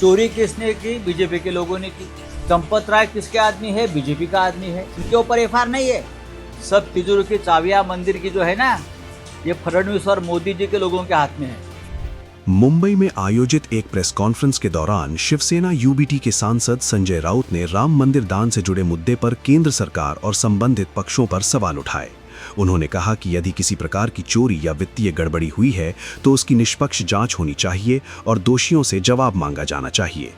चोरी किसने की? बीजेपी के लोगों ने की। चंपत राय किसके आदमी है? बीजेपी का आदमी है। इनके ऊपर एफआईआर नहीं है। सब तिजोरी की चाबियां मंदिर की जो है ना, ये फडणवीस और मोदी जी के लोगों के हाथ में है। मुंबई में आयोजित एक प्रेस कॉन्फ्रेंस के दौरान शिवसेना यूबीटी के सांसद संजय राउत ने राम मंदिर दान से जुड़े मुद्दे पर केंद्र सरकार और संबंधित पक्षों पर सवाल उठाए। उन्होंने कहा कि यदि किसी प्रकार की चोरी या वित्तीय गड़बड़ी हुई है तो उसकी निष्पक्ष जांच होनी चाहिए और दोषियों से जवाब मांगा जाना चाहिए।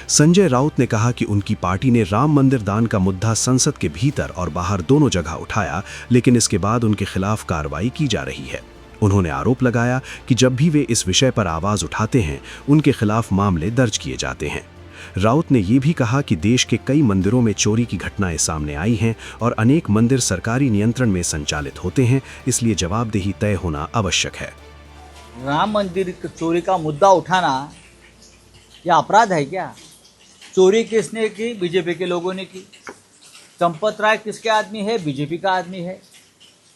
संजय राउत ने कहा कि उनकी पार्टी ने राम मंदिर दान का मुद्दा संसद के भीतर और बाहर दोनों जगह उठाया, लेकिन इसके बाद उनके खिलाफ कार्रवाई की जा रही है। उन्होंने आरोप लगाया कि जब भी वे इस विषय पर आवाज उठाते हैं, उनके खिलाफ मामले दर्ज किए जाते हैं। राउत ने ये भी कहा कि देश के कई मंदिरों में चोरी की घटनाएं सामने आई हैं और अनेक मंदिर सरकारी नियंत्रण में संचालित होते हैं, इसलिए जवाबदेही तय होना आवश्यक है। राम मंदिर चोरी का मुद्दा उठाना यह अपराध है क्या? चोरी किसने की? बीजेपी के लोगों ने की। चंपत राय किसके आदमी है? बीजेपी का आदमी है।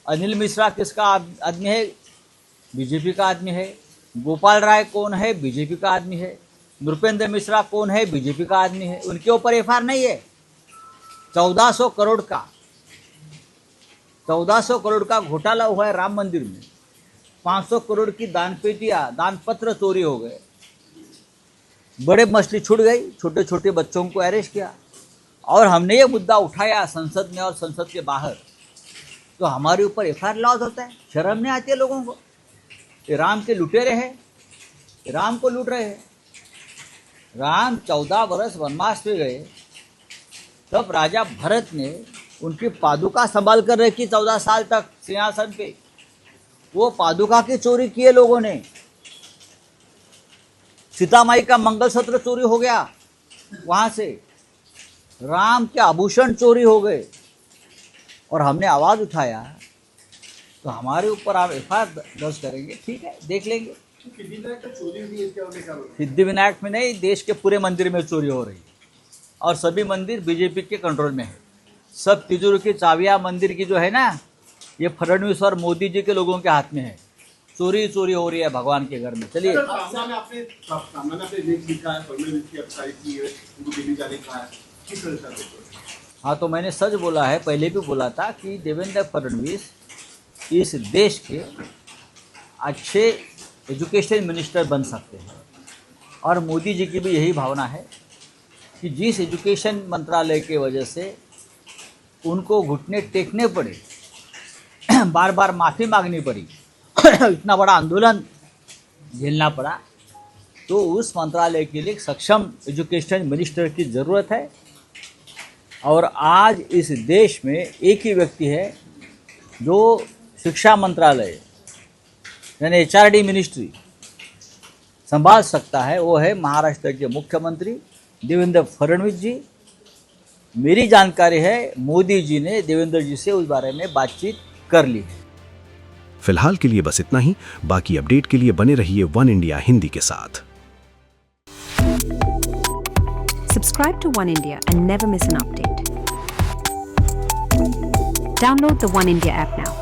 अनिल मिश्रा किसका आदमी है? बीजेपी का आदमी है। गोपाल राय कौन है? बीजेपी का आदमी है। नृपेंद्र मिश्रा कौन है? बीजेपी का आदमी है। उनके ऊपर एफआईआर नहीं है। 1400 करोड़ का घोटाला हुआ है राम मंदिर में। 500 करोड़ की दान पत्र चोरी हो गए। बड़े मछली छूट गई, छोटे छोटे बच्चों को अरेस्ट किया। और हमने ये मुद्दा उठाया संसद में और संसद के बाहर, तो हमारे ऊपर एफआईआर लॉन्च होता है। शर्म नहीं आती है लोगों को? ये राम के लुटेरे हैं, राम को लूट रहे हैं। राम 14 वर्ष वनवास में गए, तब राजा भरत ने उनकी पादुका संभाल कर रखी 14 साल तक सिंहासन पे। वो पादुका की चोरी किए लोगों ने। सीता माई का मंगलसूत्र चोरी हो गया, वहां से राम के आभूषण चोरी हो गए और हमने आवाज उठाया, तो हमारे ऊपर आप एफआईआर दर्ज करेंगे। ठीक है, देख लेंगे। सिद्धिविनायक में नहीं, देश के पूरे मंदिर में चोरी हो रही है और सभी मंदिर बीजेपी के कंट्रोल में है। सब तिजोरी की चाबियां मंदिर की जो है ना, ये फडणवीस और मोदी जी के लोगों के हाथ में है। चोरी हो रही है भगवान के घर में। चलिए, हाँ, तो मैंने सच बोला है, पहले भी बोला था कि देवेंद्र फडणवीस इस देश के अच्छे एजुकेशन मिनिस्टर बन सकते हैं और मोदी जी की भी यही भावना है कि जिस एजुकेशन मंत्रालय के वजह से उनको घुटने टेकने पड़े, बार बार माफ़ी मांगनी पड़ी, इतना बड़ा आंदोलन झेलना पड़ा, तो उस मंत्रालय के लिए सक्षम एजुकेशन मिनिस्टर की ज़रूरत है। और आज इस देश में एक ही व्यक्ति है जो शिक्षा मंत्रालय यानी एचआरडी मिनिस्ट्री संभाल सकता है, वो है महाराष्ट्र के मुख्यमंत्री देवेंद्र फडणवीस जी। मेरी जानकारी है मोदी जी ने देवेंद्र जी से उस बारे में बातचीत कर ली है। फिलहाल के लिए बस इतना ही। बाकी अपडेट के लिए बने रहिए वन इंडिया हिंदी के साथ। Subscribe to One India and never miss an update. Download the One India app now.